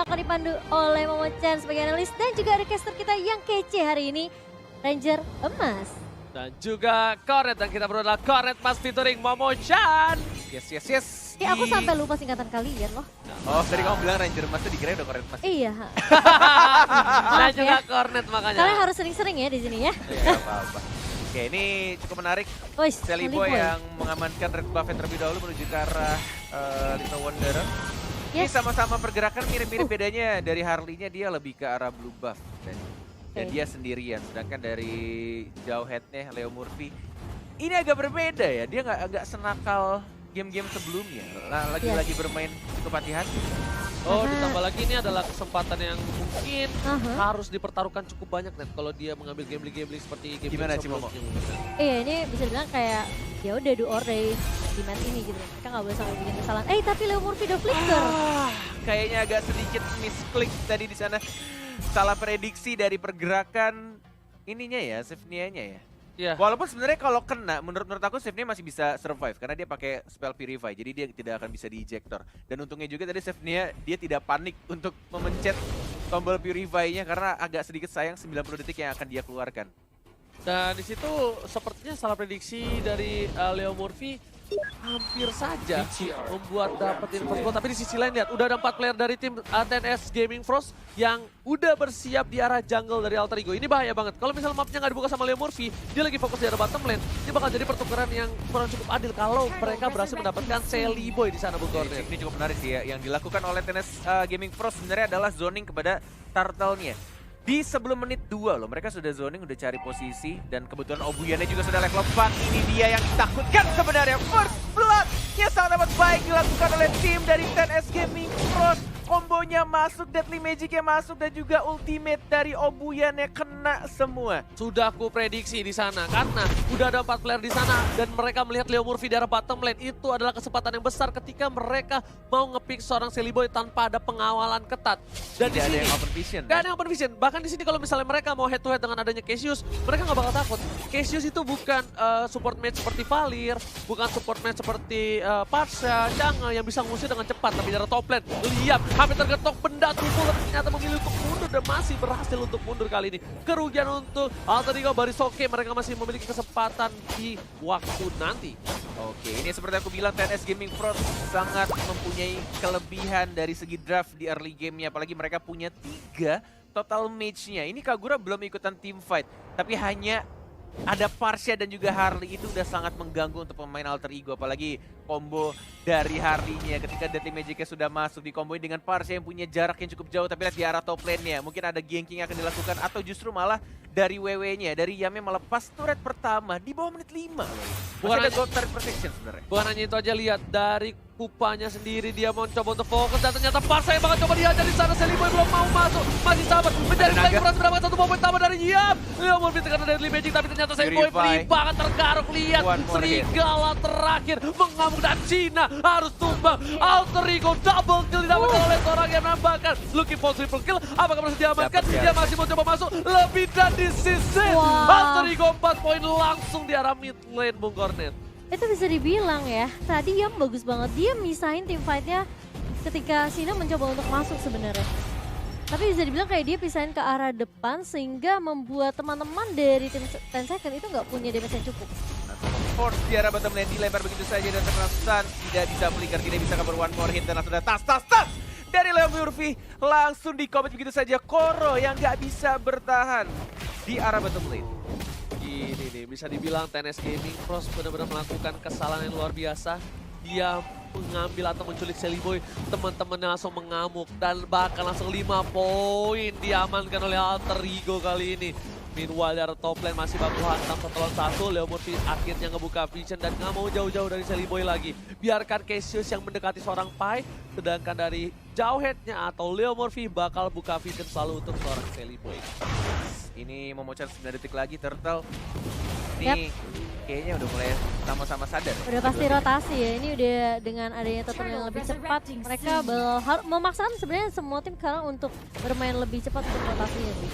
yang akan dipandu oleh Momo-chan sebagai analis dan juga ada caster kita yang kece hari ini, Ranger Emas. Dan juga Cornet, dan kita berdua adalah Cornet Mas featuring Momo-chan. Yes. Ya aku sampai lupa singkatan kalian loh. Oh, tadi kamu bilang Ranger Mas tuh dikira udah Cornet Mas. Iya. Nah Maaf juga ya. Cornet makanya. Kalian harus sering-sering ya di sini ya. Iya, apa-apa. Oke, ini cukup menarik. Wih, Sally Boy yang mengamankan red buff terlebih dahulu menuju ke arah Little Wanderer. Ini Yes. sama-sama pergerakan mirip-mirip, bedanya dari Harley-nya dia lebih ke arah blue buff. Dan dia sendirian, sedangkan dari jauh head-nya Leo Murphy ini agak berbeda ya, dia nggak senakal game-game sebelumnya. Lagi bermain cukup hati-hati. Oh, ditambah lagi ini adalah kesempatan yang mungkin Aha. harus dipertaruhkan cukup banyak net kalau dia mengambil gambling seperti game Gimana, Cimomo? Iya, ini bisa dibilang kayak ya udah do or die di match ini gitu. Kita nggak boleh sampai bikin kesalahan. Tapi Leo Murphy udah flicker. Kayaknya agak sedikit misklik tadi di sana. Salah prediksi dari pergerakan ininya ya, Sivnia-nya ya. Iya. Walaupun sebenarnya kalau kena, menurut aku Sivnia masih bisa survive karena dia pakai spell purify, jadi dia tidak akan bisa di-ejector. Dan untungnya juga tadi Sivnia dia tidak panik untuk memencet tombol purify-nya karena agak sedikit sayang 90 detik yang akan dia keluarkan. Dan di situ sepertinya salah prediksi dari Leo Murphy hampir saja membuat dapetin first blood. Tapi di sisi lain lihat, udah ada 4 player dari tim TNS Gaming Frost yang udah bersiap di arah jungle dari Alter Ego. Ini bahaya banget. Kalau misalnya mapnya nggak dibuka sama Leo Murphy, dia lagi fokus di arah bottom lane. Ini bakal jadi pertukaran yang kurang cukup adil kalau mereka berhasil mendapatkan Sally Boy di sana, Bung Cornet. Ini cukup menarik sih ya. Yang dilakukan oleh TNS Gaming Frost sebenarnya adalah zoning kepada turtle-nya. Di sebelum menit 2 loh, mereka sudah zoning, udah cari posisi. Dan kebetulan Obuyannya juga sudah level 4. Ini dia yang ditakutkan sebenarnya. First blood-nya sangat amat baik dilakukan oleh tim dari TNS Gaming Frost. Kombonya masuk, Deadly Magic-nya masuk, dan juga ultimate dari Obuyannya kena semua. Sudah aku prediksi di sana karena udah ada 4 player di sana dan mereka melihat Leo Murphy di arah bottom lane. Itu adalah kesempatan yang besar ketika mereka mau nge-pick seorang Sally Boy tanpa ada pengawalan ketat. Dan di Tidak ada sini yang open vision. gak ada yang open vision. Bahkan di sini kalau misalnya mereka mau head to head dengan adanya Cassius, mereka nggak bakal takut. Cassius itu bukan support match seperti Valir, bukan support match seperti Pasha, Jungle yang bisa ngusir dengan cepat. Tapi dari top lane, lihat hampir tergetok benda tubuh, tapi ternyata memilih untuk mundur dan masih berhasil untuk mundur kali ini. Kerugian untuk Alter Ego Barisoke, mereka masih memiliki kesempatan di waktu nanti. Oke, ini seperti aku bilang TNS Gaming Frost sangat mempunyai kelebihan dari segi draft di early game-nya. Apalagi mereka punya 3 total mage-nya. Ini Kagura belum ikutan team fight, tapi hanya ada Parsha dan juga Harley. Itu udah sangat mengganggu untuk pemain Alter Ego. Apalagi combo dari Harley-nya ketika Deadly Magic-nya sudah masuk, dikomboin dengan Parsha yang punya jarak yang cukup jauh. Tapi lihat di arah top lane-nya, mungkin ada ganking yang akan dilakukan atau justru malah dari WW-nya, dari Yame melepas turret pertama di bawah menit 5 loh. Bukan Masih ada hanya- gold turret protection sebenarnya. Bukan hanya itu aja, lihat dari kupanya sendiri dia mau coba untuk fokus dan ternyata Parsha yang bakal coba dihajar di sana. Sally Boy belum mau masuk, masih sabar mencari lagi berhasil mendapatkan satu momen tambah dari Yam. Leo Murphy karena Deadly Magic, tapi ternyata Sally Boy Purify. beli banget tergaruk. Lihat One more hit. serigala terakhir mengamuk dan Cina harus tumbang. Alter Ego double kill didapatkan oleh seorang yang menambahkan. Looking for triple kill, apakah berhasil diamankan? Dapat, ya. Dia masih mau coba masuk lebih dan di sisi. Wah. Alter Ego 4 poin langsung di arah mid lane, Bung Cornet. Itu bisa dibilang ya, tadi yang bagus banget. Dia misahin tim fight-nya ketika Sina mencoba untuk masuk sebenarnya. Tapi bisa dibilang kayak dia pisahin ke arah depan sehingga membuat teman-teman dari tim 10 second itu nggak punya damage yang cukup. Force di arah bottom lane dilempar begitu saja dan terkena stun. Tidak bisa flicker, tidak bisa cover one more hit dan langsung ada tas dari Leo Murphy. Langsung di commit begitu saja. Koro yang nggak bisa bertahan di arah bottom lane. Ini nih, bisa dibilang TNS Gaming Frost benar-benar melakukan kesalahan yang luar biasa. Dia mengambil atau menculik Sally Boy, teman-temannya langsung mengamuk dan bahkan langsung 5 poin diamankan oleh Alter Ego kali ini. Meanwhile dari top lane masih baku hantam 1 lawan 1. Leo Murphy akhirnya ngebuka vision dan nggak mau jauh-jauh dari Sally Boy lagi. Biarkan Cassius yang mendekati seorang Pai, sedangkan dari jauh headnya atau Leo Murphy bakal buka vision selalu untuk seorang Sally Boy. Ini Momo-chan 9 detik lagi, Turtle. Ini kayaknya udah mulai sama-sama sadar. Udah pasti rotasi ya, ini udah dengan adanya total yang lebih cepat, mereka memaksakan sebenarnya semua tim sekarang untuk bermain lebih cepat untuk rotasinya sih.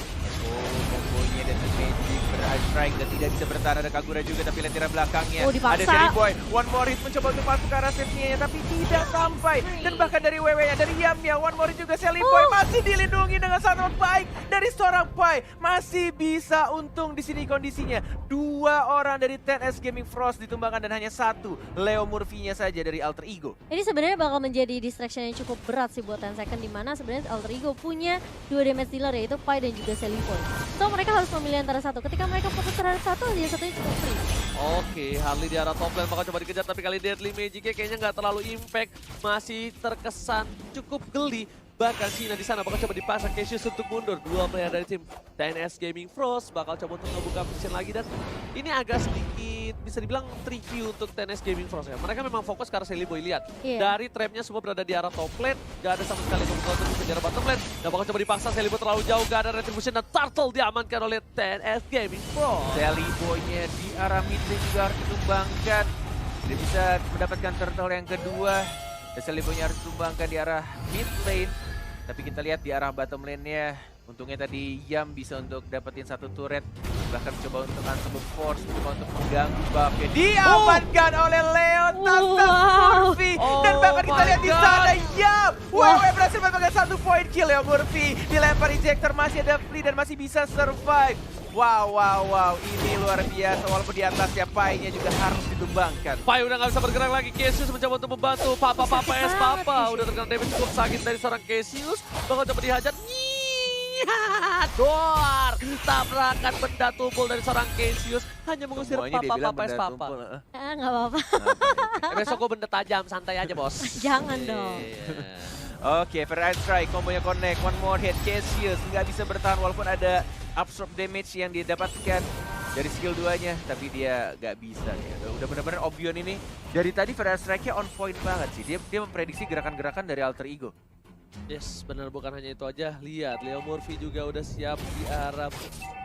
Oh, kombonya dan Magic strike dan tidak bisa bertahan. Ada Kagura juga tapi lihat tirai belakangnya. Oh, dipaksa. Ada Jerry Boy, one more hit mencoba untuk masuk ke arah safety-nya tapi tidak sampai. Dan bahkan dari WW-nya, dari Yamnya, one more hit juga Sally Boy masih dilindungi dengan sangat baik dari seorang Pai. Masih bisa untung di sini kondisinya. 2 orang dari 10S Gaming Frost ditumbangkan dan hanya 1 Leo Murphy-nya saja dari Alter Ego. Ini sebenarnya bakal menjadi distraction yang cukup berat sih buat 10 second, dimana sebenarnya Alter Ego punya 2 damage dealer yaitu Pai dan juga Sally Boy. So mereka harus memilih antara satu. Ketika mereka fokus terhadap satu, dia satunya cukup free. Oke, Harley di arah top lane bakal coba dikejar tapi kali Deadly Magic-nya kayaknya nggak terlalu impact. Masih terkesan cukup geli. Bahkan Sina di sana bakal coba dipaksa Cassius untuk mundur. 2 player dari tim 10S Gaming Frost bakal coba untuk ngebuka vision lagi dan ini agak sedikit bisa dibilang tricky untuk 10S Gaming Frost ya. Mereka memang fokus ke arah Sally Boy, lihat. Dari trapnya semua berada di arah top lane, gak ada sama sekali kebutuhan untuk di arah bottom lane. Dan bakal coba dipaksa Sally Boy terlalu jauh, gak ada retribution dan Turtle diamankan oleh 10S Gaming Frost. Sally Boy-nya di arah mid lane juga harus ditumbangkan. Dia bisa mendapatkan turtle yang kedua. Dan Sally Boy-nya harus ditumbangkan di arah mid lane. Tapi kita lihat di arah bottom lane-nya, untungnya tadi Yam bisa untuk dapetin 1 turret. Bahkan mencoba untuk Unstoppable Force, mencoba untuk mengganggu buff-nya. Diamankan oleh Leon Tastas Murphy. Dan bahkan kita lihat di sana Yam. WW berhasil mendapatkan 1 point kill ya Murphy. Dilempar ejector, masih ada free dan masih bisa survive. Wow, ini luar biasa. Walaupun di atas ya Pai-nya juga harus ditumbangkan. Pai udah gak bisa bergerak lagi, Cassius mencoba untuk membantu. Papa udah terkena damage cukup sakit dari seorang Cassius. Bakal coba dihajar. Doar, tabrakan benda tumpul dari seorang Cassius. Hanya mengusir Papa. Nggak apa-apa. Besok gue benda tajam, santai aja bos. Jangan dong. Oke, First Strike, kombonya connect, one more hit, Cassius nggak bisa bertahan walaupun ada absorb damage yang didapatkan dari skill 2-nya, tapi dia nggak bisa ya. Udah benar-benar Obion ini dari tadi First Strike-nya on point banget sih. Dia memprediksi gerakan-gerakan dari Alter Ego. Yes, benar, bukan hanya itu aja. Lihat, Leo Murphy juga udah siap di arah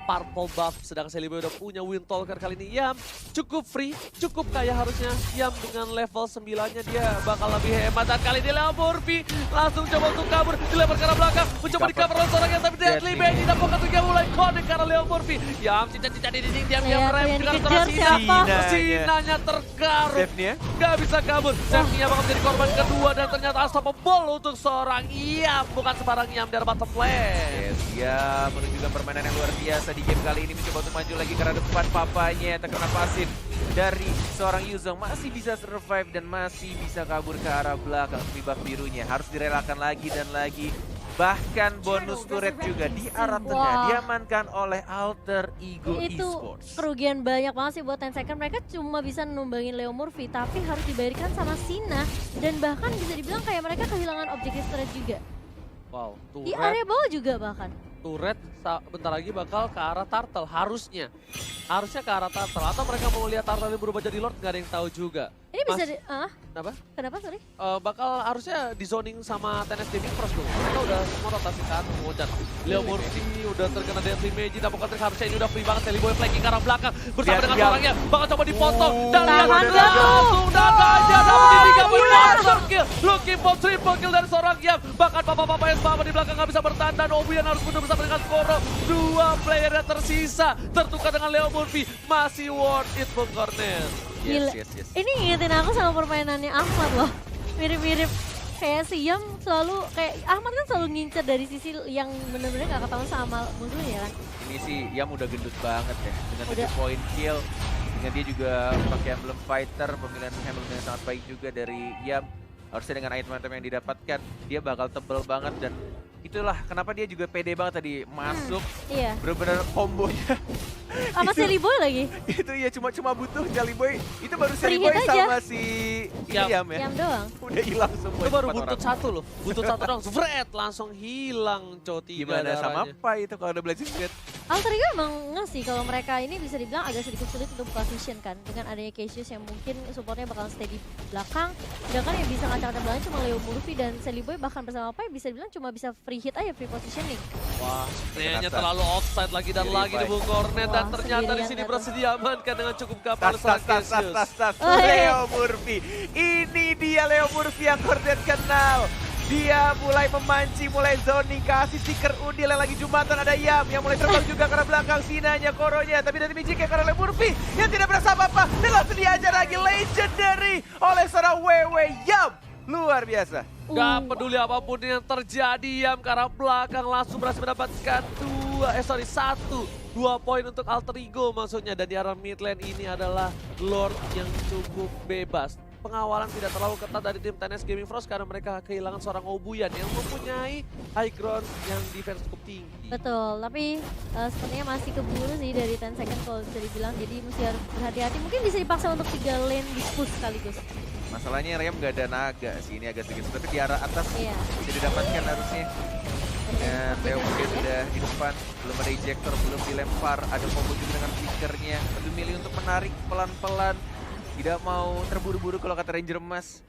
purple buff, sedangkan Sally Boy udah punya Wind Talker kali ini. Yam cukup free, cukup kaya harusnya. Yam dengan level 9-nya dia bakal lebih hemat. Dan kali ini Leo Murphy langsung coba untuk kabur, dilempar ke arah belakang, mencoba di cover oleh seorangnya, tapi Deadly Magic dan pokat juga mulai connect karena Leo Murphy. Yam cica-cica di dinding, diam rem dengan dikejar siapa? Sinanya tergaruk, gak bisa kabur. Safety-nya bakal menjadi korban kedua dan ternyata unstoppable untuk seorang Yam, bukan sembarang Yam dari bottom lane. Yes, Yam menunjukkan permainan yang luar biasa di game kali ini, mencoba untuk maju lagi karena depan papanya terkena pasif dari seorang Yuzong, masih bisa survive dan masih bisa kabur ke arah belakang. Buff birunya harus direlakan lagi dan lagi. Bahkan bonus turret juga di arah tengah diamankan oleh Alter Ego Itu Esports. kerugian banyak banget sih buat 10 second. Mereka cuma bisa numbangin Leo Murphy, tapi harus dibayarkan sama Sina. Dan bahkan bisa dibilang kayak mereka kehilangan objektif turret juga. Wow, Di area bawah juga bahkan. turret bentar lagi bakal ke arah Turtle, harusnya ke arah Turtle, atau mereka mau lihat Turtle berubah jadi Lord, nggak ada yang tahu juga. Ini bisa Kenapa? Kenapa, sorry? Bakal harusnya di zoning sama 10S Gaming Frost dong. Mereka udah semua rotasi kan, mengucat. Leo Murphy udah terkena Deadly Magic, dan pokoknya harusnya ini udah free banget. Sally Boy flanking ke arah belakang bersama dengan orangnya. Bakal coba dipotong, dan lihat langsung naga aja, namun ini gak monster kill. Looking for triple kill dari seorang Yam. Bahkan Papa S-Papa di belakang gak bisa bertahan, dan Obian harus mundur bersama dengan Koro. 2 player yang tersisa, tertukar dengan Leo Murphy. Masih worth it for corner. Gila. Ini ngingetin aku sama permainannya Ahmad loh. Mirip-mirip kayak si Yam selalu, kayak Ahmad kan selalu ngincer dari sisi yang bener-bener gak ketahuan sama musuhnya kan. Ini sih Yam udah gendut banget ya, dengan 7 point kill. Dengan dia juga pakai emblem fighter, pemilihan emblem yang sangat baik juga dari Yam. Harusnya dengan item-item yang didapatkan, dia bakal tebel banget dan itulah kenapa dia juga pede banget tadi masuk. Iya. Bener-bener kombonya. Sama Sally Boy lagi. Itu ya cuma butuh Sally Boy. Itu baru Sally Free Boy hit sama si Yam. Yam ya. Yam doang. Udah hilang semua. Itu baru 4 buntut orang. satu loh, buntut satu dong, langsung hilang cow 3 Gimana sama darahnya. Pai itu kalau ada Blazing Blade? Alter Ego emang ngasih kalau mereka ini bisa dibilang agak sedikit sulit untuk buka vision kan. Dengan adanya Cassius yang mungkin supportnya bakal stay di belakang. Sedangkan yang bisa ngacak-ngacak belakang cuma Leo Murphy dan Celiboy bahkan bersama Pai bisa dibilang cuma bisa free hit aja, free positioning. Wah, sepertinya terlalu offside lagi dan lagi di Bung Cornet. Dan Wah, ternyata di sendirian sini datang. berhasil diamankan dengan cukup gampang seorang Cassius. Oh, iya. Leo Murphy. Ini dia Leo Murphy yang Cornet kenal. Dia mulai memancing, mulai zoning, kasih stiker udil yang lagi jumatan. Ada Yam yang mulai terbang juga ke arah belakang, Sinanya, Koronya. Tapi dari Mijik ke arah Leo Murphy yang tidak berasa apa-apa. Dan langsung diajar lagi legendary oleh seorang Wewe Yam. Luar biasa. Gak peduli apapun yang terjadi, Yam ke arah belakang langsung berhasil mendapatkan 2 poin untuk Alter Ego maksudnya. Dan di arah mid lane ini adalah Lord yang cukup bebas. Pengawalan tidak terlalu ketat dari tim TNS Gaming Frost karena mereka kehilangan seorang Obuyan yang mempunyai high ground yang defense cukup tinggi. Betul, tapi sepertinya masih keburu sih dari 10 second kalau bisa dibilang. Jadi mesti harus berhati-hati. Mungkin bisa dipaksa untuk 3 lane di push sekaligus. Masalahnya Rem gak ada naga sih, ini agak sedikit. Tapi di arah atas Iya. bisa didapatkan harusnya. Dan Leo mungkin sudah di depan, belum ada ejector, belum dilempar. Ada combo juga dengan flickernya. Lebih milih untuk menarik pelan-pelan. Tidak mau terburu-buru kalau kata Ranger Emas.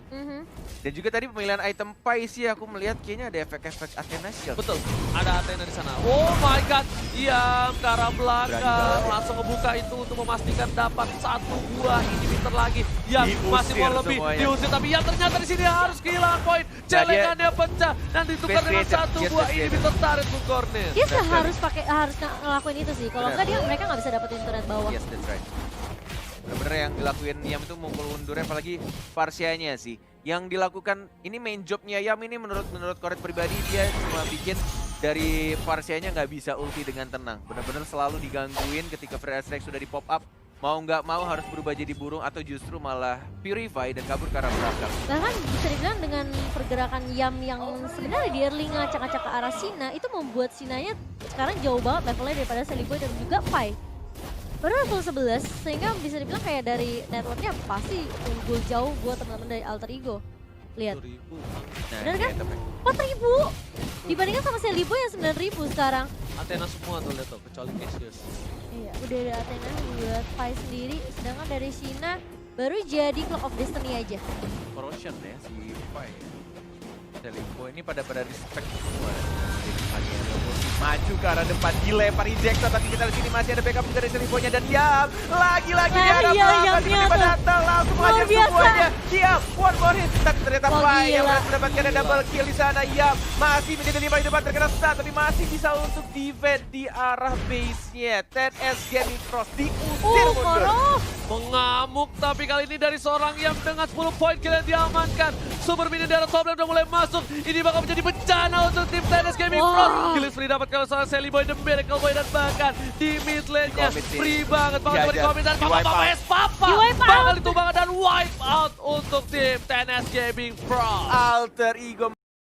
Dan juga tadi pemilihan item Pai sih aku melihat kayaknya ada efek-efek Athena Shield. Betul, ada Athena di sana. Oh my god, Yam ke arah belakang langsung ngebuka itu untuk memastikan dapat 1 buah inhibitor lagi. Yam masih mau lebih semuanya. diusir, tapi Yam ternyata di sini harus kehilangan poin. Celengannya pecah dan ditukar dengan 1 buah inhibitor turret Bung Cornet. Dia harus ngelakuin itu sih. Kalau enggak mereka nggak bisa dapetin turret bawah. Yes, that's right. Bener-bener yang dilakuin Yam itu mukul undurnya, apalagi Farsianya sih. Yang dilakukan, ini main jobnya Yam ini menurut Cornet pribadi, dia cuma bikin dari Farsianya nggak bisa ulti dengan tenang. Bener-bener selalu digangguin ketika Free Strike sudah di pop up. Mau nggak mau harus berubah jadi burung atau justru malah purify dan kabur ke arah belakang. Bahkan bisa dibilang dengan pergerakan Yam yang sebenarnya di early ngacak-ngacak ke arah Sina, itu membuat Sinanya sekarang jauh banget levelnya daripada Celiboy dan juga Pai. Baru level 11, sehingga bisa dibilang kayak dari networknya pasti unggul jauh buat teman-teman dari Alter Ego. Lihat, 1.000. Nah, bener kan? ini itemnya. 4.000 dibandingkan sama Celiboy yang 9.000 sekarang. Athena semua tuh lihat tuh, kecuali Cassius. Iya, udah ada Athena buat Pai sendiri, sedangkan dari Sina baru jadi Clock of Destiny aja. Corrosion ya si Pai. Celiboy ini pada respect semua. Maju ke arah depan, dilempar ejector, tapi kita di sini masih ada backup juga dari Celiboynya dan Yam lagi-lagi di arah iya, belakang Yamnya tiba-tiba tuh. datang langsung Luar menghajar biasa. semuanya. Yam, one more hit, tapi ternyata Wah, Pai yang gila. berhasil mendapatkan double kill di sana. Yam masih menjadi 5 di depan terkena stun, tapi masih bisa untuk defend di arah base-nya. 10S Gaming Frost diusir mundur. Koro! Mengamuk, tapi kali ini dari seorang Yam dengan 10 poin kill yang diamankan. Super minion dari top lane udah mulai masuk. Ini bakal menjadi bencana untuk tim TNS Gaming Wah. Frost. Killing free dapat kalau seorang Celiboy, The Miracle Boy, dan bahkan di mid lane-nya Commit sih. free banget. Bakal Diajar. di commit dan Di wipe Papa out. es Papa. Di wipe Bakal out. ditumbangkan dan wipe out untuk tim TNS Gaming Frost. Alter Ego